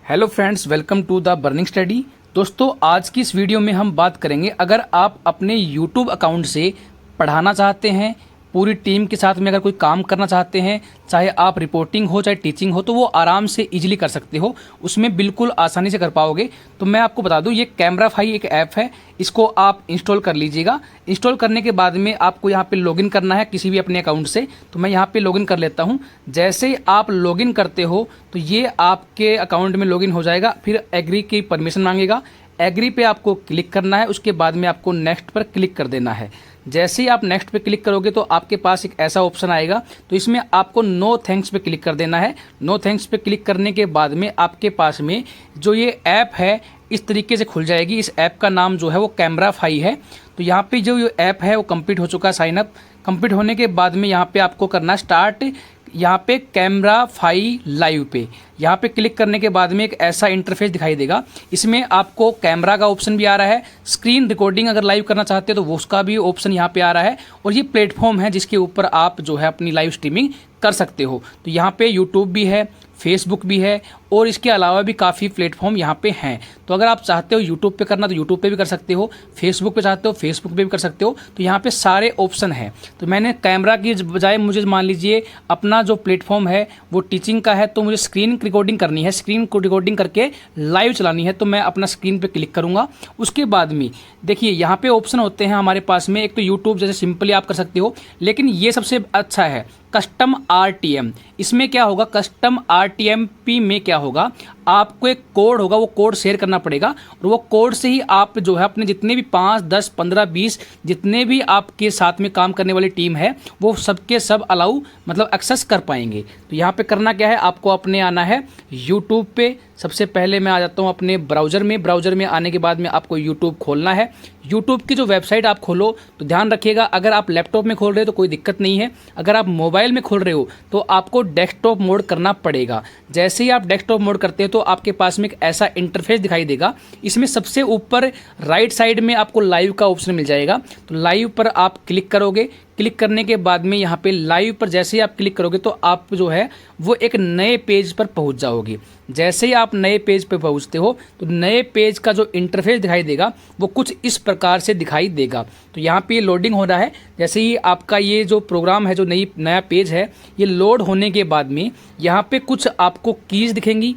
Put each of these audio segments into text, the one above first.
Hello friends, welcome to the burning study. दोस्तों, आज की इस वीडियो में हम बात करेंगे, अगर आप अपने यूट्यूब अकाउंट से पढ़ाना चाहते हैं, पूरी टीम के साथ में अगर कोई काम करना चाहते हैं, चाहे आप रिपोर्टिंग हो चाहे टीचिंग हो, तो वो आराम से इजीली कर सकते हो, उसमें बिल्कुल आसानी से कर पाओगे। तो मैं आपको बता दूं, ये कैमराफाई एक ऐप है, इसको आप इंस्टॉल कर लीजिएगा। इंस्टॉल करने के बाद में आपको यहाँ पे लॉगिन करना है किसी भी अपने अकाउंट से। तो मैं यहाँ पे लॉगिन कर लेता हूँ। जैसे ही आप लॉगिन करते हो तो ये आपके अकाउंट में लॉगिन हो जाएगा, फिर एग्री की परमिशन मांगेगा। एग्री पे आपको क्लिक करना है, उसके बाद में आपको नेक्स्ट पर क्लिक कर देना है। जैसे ही आप नेक्स्ट पे क्लिक करोगे तो आपके पास एक ऐसा ऑप्शन आएगा, तो इसमें आपको नो थैंक्स पे क्लिक कर देना है। नो थैंक्स पे क्लिक करने के बाद में आपके पास में जो ये ऐप है इस तरीके से खुल जाएगी। इस ऐप का नाम जो है वो कैमराफाई है। तो यहाँ पे जो ये ऐप है वो कंप्लीट हो चुका है, साइनअप कंप्लीट होने के बाद में यहाँ पे आपको करना स्टार्ट। यहाँ पे कैमराफाई लाइव पे यहाँ पे क्लिक करने के बाद में एक ऐसा इंटरफेस दिखाई देगा। इसमें आपको कैमरा का ऑप्शन भी आ रहा है, स्क्रीन रिकॉर्डिंग अगर लाइव करना चाहते हो तो वो उसका भी ऑप्शन यहाँ पे आ रहा है, और ये प्लेटफॉर्म है जिसके ऊपर आप जो है अपनी लाइव स्ट्रीमिंग कर सकते हो। तो यहाँ पे यूट्यूब भी है, फेसबुक भी है, और इसके अलावा भी काफ़ी प्लेटफॉर्म यहाँ पे हैं। तो अगर आप चाहते हो यूट्यूब पे करना तो यूट्यूब पे भी कर सकते हो, फेसबुक पे चाहते हो फेसबुक पे भी कर सकते हो। तो यहाँ पे सारे ऑप्शन हैं। तो मैंने कैमरा की बजाय, मुझे मान लीजिए अपना जो प्लेटफॉर्म है वो टीचिंग का है, तो मुझे स्क्रीन रिकॉर्डिंग करनी है, स्क्रीन को रिकॉर्डिंग करके लाइव चलानी है। तो मैं अपना स्क्रीन पे क्लिक करूँगा। उसके बाद में देखिए यहाँ पे ऑप्शन होते हैं हमारे पास में। एक तो यूट्यूब जैसे सिंपली आप कर सकते हो, लेकिन ये सबसे अच्छा है कस्टम आरटीएम। इसमें क्या होगा, कस्टम आरटीएमपी में क्या होगा, आपको एक कोड होगा, वो कोड शेयर करना पड़ेगा, और वो कोड से ही आप जो है अपने जितने भी 5, 10, 15, 20 जितने भी आपके साथ में काम करने वाली टीम है वो सबके सब अलाउ मतलब एक्सेस कर पाएंगे। तो यहाँ पे करना क्या है, आपको अपने आना है यूट्यूब पे। सबसे पहले मैं आ जाता हूँ अपने ब्राउज़र में। ब्राउज़र में आने के बाद में आपको यूट्यूब खोलना है। यूट्यूब की जो वेबसाइट आप खोलो तो ध्यान रखिएगा, अगर आप लैपटॉप में खोल रहे हो तो कोई दिक्कत नहीं है, अगर आप मोबाइल में खोल रहे हो तो आपको डेस्कटॉप मोड करना पड़ेगा। जैसे ही आप डेस्कटॉप मोड करते हो तो आपके पास में एक ऐसा इंटरफेस दिखाई देगा। इसमें सबसे ऊपर राइट साइड में आपको लाइव का ऑप्शन मिल जाएगा। तो लाइव पर आप क्लिक करोगे। क्लिक करने के बाद में यहाँ पे लाइव पर जैसे ही आप क्लिक करोगे तो आप जो है वो एक नए पेज पर पहुँच जाओगे। जैसे ही आप नए पेज पर पहुँचते हो तो नए पेज का जो इंटरफेस दिखाई देगा वो कुछ इस प्रकार से दिखाई देगा। तो यहाँ पे लोडिंग हो रहा है। जैसे ही आपका ये जो प्रोग्राम है, जो नया पेज है, ये लोड होने के बाद में यहाँ पे कुछ आपको कीज़ दिखेंगी,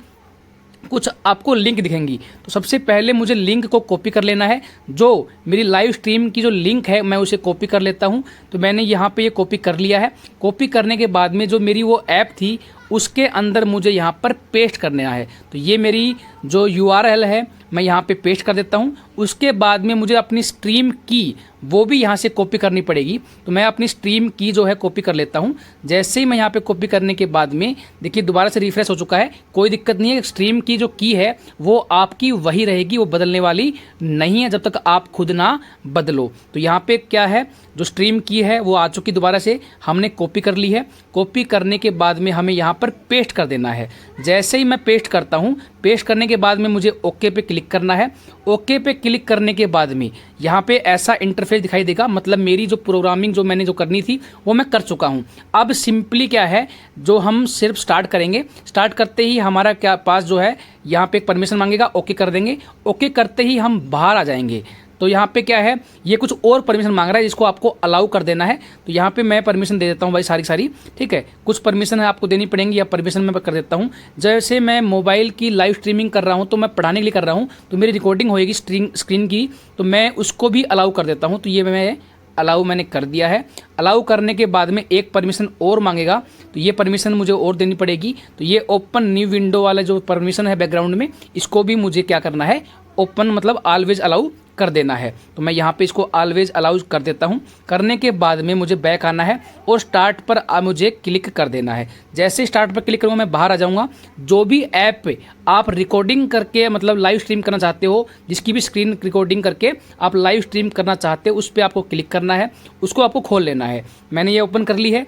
कुछ आपको लिंक दिखेंगी। तो सबसे पहले मुझे लिंक को कॉपी कर लेना है। जो मेरी लाइव स्ट्रीम की जो लिंक है मैं उसे कॉपी कर लेता हूं। तो मैंने यहाँ पे ये कॉपी कर लिया है। कॉपी करने के बाद में जो मेरी वो ऐप थी उसके अंदर मुझे यहाँ पर पेस्ट करना है। तो ये मेरी जो URL है मैं यहाँ पे पेस्ट कर देता हूँ। उसके बाद में मुझे अपनी स्ट्रीम की वो भी यहाँ से कॉपी करनी पड़ेगी। तो मैं अपनी स्ट्रीम की जो है कॉपी कर लेता हूँ। जैसे ही मैं यहाँ पे कॉपी करने के बाद में देखिए दोबारा से रिफ्रेश हो चुका है, कोई दिक्कत नहीं है। स्ट्रीम की जो की है वो आपकी वही रहेगी, वो बदलने वाली नहीं है जब तक आप खुद ना बदलो। तो यहाँ पे क्या है, जो स्ट्रीम की है वो आ चुकी, दोबारा से हमने कॉपी कर ली है। कॉपी करने के बाद में हमें यहाँ पर पेस्ट कर देना है। जैसे ही मैं पेस्ट करता हूँ, पेस्ट करने के बाद में मुझे ओके पे क्लिक करना है। ओके पे क्लिक करने के बाद में यहाँ पे ऐसा इंटरफेस दिखाई देगा, मतलब मेरी जो प्रोग्रामिंग जो मैंने जो करनी थी वो मैं कर चुका हूँ। अब सिंपली क्या है, जो हम सिर्फ स्टार्ट करेंगे, स्टार्ट करते ही हमारा क्या पास जो है यहाँ पे एक परमिशन मांगेगा, ओके कर देंगे। ओके करते ही हम बाहर आ जाएंगे। तो यहाँ पे क्या है, ये कुछ और परमिशन मांग रहा है जिसको आपको अलाउ कर देना है। तो यहाँ पे मैं परमिशन दे देता हूँ भाई, सारी ठीक है। कुछ परमिशन है आपको देनी पड़ेंगी, या परमिशन मैं कर देता हूँ। जैसे मैं मोबाइल की लाइव स्ट्रीमिंग कर रहा हूँ, तो मैं पढ़ाने के लिए कर रहा हूँ, तो मेरी रिकॉर्डिंग होएगी स्क्रीन की, तो मैं उसको भी अलाउ कर देता हूँ। तो ये मैं अलाउ मैंने कर दिया है। अलाउ करने के बाद में एक परमिशन और मांगेगा, तो ये परमिशन मुझे और देनी पड़ेगी। तो ये ओपन न्यू विंडो वाला जो परमिशन है बैकग्राउंड में, इसको भी मुझे क्या करना है, ओपन मतलब ऑलवेज अलाउ कर देना है। तो मैं यहाँ पे इसको ऑलवेज अलाउ कर देता हूँ। करने के बाद में मुझे बैक आना है और स्टार्ट पर मुझे क्लिक कर देना है। जैसे स्टार्ट पर क्लिक करूँगा मैं बाहर आ जाऊँगा। जो भी ऐप पे आप रिकॉर्डिंग करके मतलब लाइव स्ट्रीम करना चाहते हो, जिसकी भी स्क्रीन रिकॉर्डिंग करके आप लाइव स्ट्रीम करना चाहते हो, उस पर आपको क्लिक करना है, उसको आपको खोल लेना है। मैंने ये ओपन कर ली है।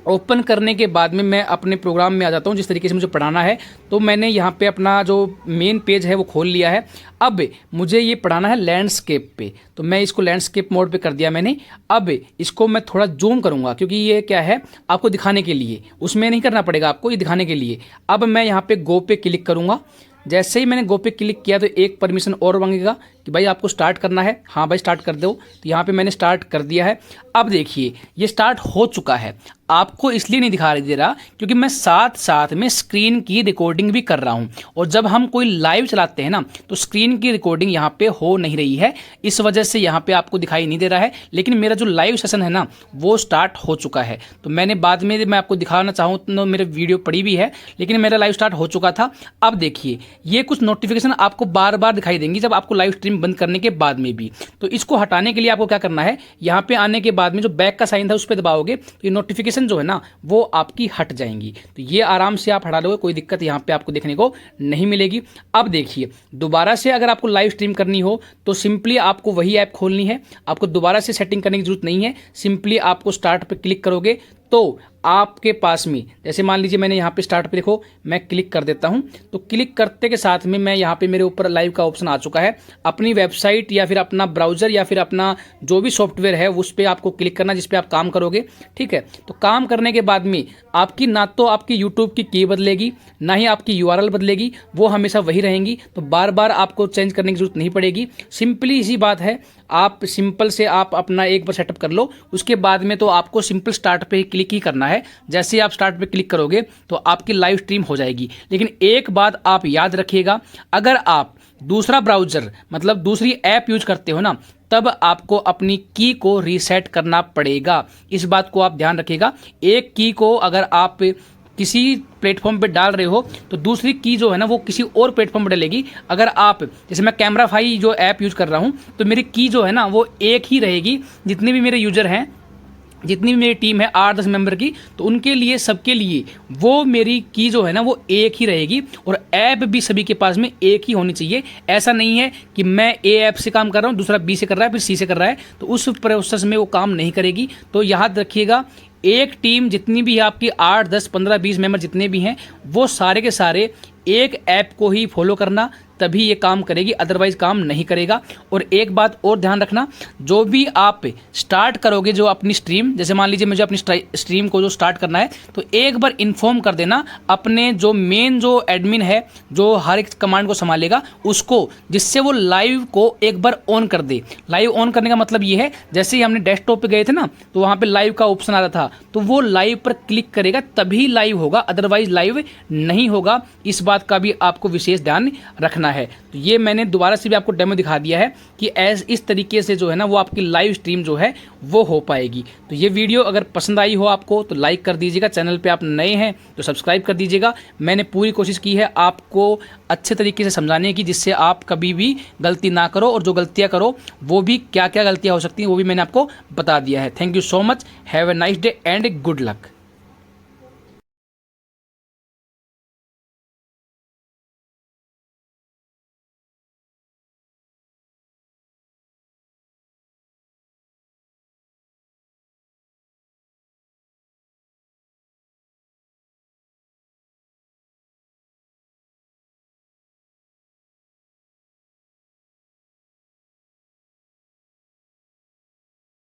ओपन करने के बाद में मैं अपने प्रोग्राम में आ जाता हूँ, जिस तरीके से मुझे पढ़ाना है। तो मैंने यहाँ पे अपना जो मेन पेज है वो खोल लिया है। अब मुझे ये पढ़ाना है लैंडस्केप पे, तो मैं इसको लैंडस्केप मोड पे कर दिया मैंने। अब इसको मैं थोड़ा जूम करूँगा, क्योंकि ये क्या है आपको दिखाने के लिए, उसमें नहीं करना पड़ेगा आपको, ये दिखाने के लिए। अब मैं यहाँ पे गो पे क्लिक करूँगा। जैसे ही मैंने गो पे क्लिक किया तो एक परमिशन और मांगेगा कि भाई आपको स्टार्ट करना है। हाँ भाई स्टार्ट कर दो, तो यहाँ पे मैंने स्टार्ट कर दिया है। अब देखिए ये स्टार्ट हो चुका है, आपको इसलिए नहीं दिखाई दे रहा क्योंकि मैं साथ साथ में स्क्रीन की रिकॉर्डिंग भी कर रहा हूँ, और जब हम कोई लाइव चलाते हैं ना तो स्क्रीन की रिकॉर्डिंग यहाँ पे हो नहीं रही है, इस वजह से यहाँ पे आपको दिखाई नहीं दे रहा है। लेकिन मेरा जो लाइव सेशन है ना वो स्टार्ट हो चुका है, तो मैंने बाद में मैं आपको दिखाना चाहूँ तो मेरे वीडियो पड़ी भी है, लेकिन मेरा लाइव स्टार्ट हो चुका था। अब देखिए ये कुछ नोटिफिकेशन आपको बार बार दिखाई देंगी जब आपको लाइव स्ट्रीम बंद करने के बाद में भी, तो इसको हटाने के लिए आपको क्या करना है, यहाँ पे आने के बाद में जो बैक का साइन था उस पर दबाओगे तो ये नोटिफिकेशन जो है ना वो आपकी हट जाएंगी। तो ये आराम से आप हटा लोगे, कोई दिक्कत यहाँ पे आपको देखने को नहीं मिलेगी। अब देखिए दोबारा से अगर आपको लाइव स्ट्रीम करनी हो तो सिंपली आपको वही ऐप खोलनी है, आपको दोबारा से सेटिंग करने की जरूरत नहीं है। सिंपली आपको स्टार्ट पे क्लिक करोगे तो आपके पास में, जैसे मान लीजिए मैंने यहाँ पे स्टार्ट पे देखो मैं क्लिक कर देता हूँ, तो क्लिक करते के साथ में मैं यहाँ पे मेरे ऊपर लाइव का ऑप्शन आ चुका है। अपनी वेबसाइट या फिर अपना ब्राउजर या फिर अपना जो भी सॉफ्टवेयर है उस पर आपको क्लिक करना जिस पे आप काम करोगे, ठीक है। तो काम करने के बाद में आपकी ना तो आपकी यूट्यूब की की बदलेगी ना ही आपकी यूआरएल बदलेगी, वो हमेशा वही रहेंगी, तो बार बार आपको चेंज करने की जरूरत नहीं पड़ेगी। सिंपली इसी बात है, आप सिंपल से आप अपना एक बार सेटअप कर लो, उसके बाद में तो आपको सिंपल स्टार्ट पे क्लिक ही करना है। जैसे आप स्टार्ट पे क्लिक करोगे तो आपकी लाइव स्ट्रीम हो जाएगी। लेकिन एक बात आप याद रखिएगा, अगर आप दूसरा ब्राउजर मतलब दूसरी ऐप यूज करते हो ना तब आपको अपनी की को रीसेट करना पड़ेगा, इस बात को आप ध्यान रखिएगा। एक की को अगर आप किसी प्लेटफॉर्म पे डाल रहे हो तो दूसरी की जो है ना वो किसी और प्लेटफॉर्म पे डलेगी। अगर आप जैसे मैं कैमराफाई जो ऐप यूज कर रहा हूँ तो मेरी की जो है ना वो एक ही रहेगी, जितने भी मेरे यूजर हैं, जितनी भी मेरी टीम है 8-10 मेंबर की, तो उनके लिए सबके लिए वो मेरी की जो है ना वो एक ही रहेगी, और ऐप भी सभी के पास में एक ही होनी चाहिए। ऐसा नहीं है कि मैं ए ऐप से काम कर रहा हूँ दूसरा बी से कर रहा है फिर सी से कर रहा है, तो उस प्रोसेस में वो काम नहीं करेगी। तो याद रखिएगा एक टीम जितनी भी है आपकी 8, 10, 15, 20 मेंबर जितने भी हैं वो सारे के सारे एक ऐप को ही फॉलो करना, तभी ये काम करेगी, अदरवाइज काम नहीं करेगा। और एक बात और ध्यान रखना, जो भी आप स्टार्ट करोगे जो अपनी स्ट्रीम, जैसे मान लीजिए मुझे अपनी स्ट्रीम को जो स्टार्ट करना है तो एक बार इन्फॉर्म कर देना अपने जो मेन जो एडमिन है जो हर एक कमांड को संभालेगा उसको, जिससे वो लाइव को एक बार ऑन कर दे। लाइव ऑन करने का मतलब ये है, जैसे ही हमने डेस्कटॉप पे गए थे ना तो वहाँ पे लाइव का ऑप्शन आ रहा था, तो वो लाइव पर क्लिक करेगा तभी लाइव होगा, अदरवाइज लाइव नहीं होगा। इस बात का भी आपको विशेष ध्यान रखना है। तो ये मैंने दोबारा से भी आपको डेमो दिखा दिया है कि इस तरीके से जो है ना वो आपकी लाइव स्ट्रीम जो है वो हो पाएगी। तो ये वीडियो अगर पसंद आई हो आपको तो लाइक कर दीजिएगा, चैनल पे आप नए हैं तो सब्सक्राइब कर दीजिएगा। मैंने पूरी कोशिश की है आपको अच्छे तरीके से समझाने की, जिससे आप कभी भी गलती ना करो, और जो गलतियां करो वो भी क्या क्या गलतियां हो सकती हैं वो भी मैंने आपको बता दिया है। Thank you so much, have a nice day and good luck.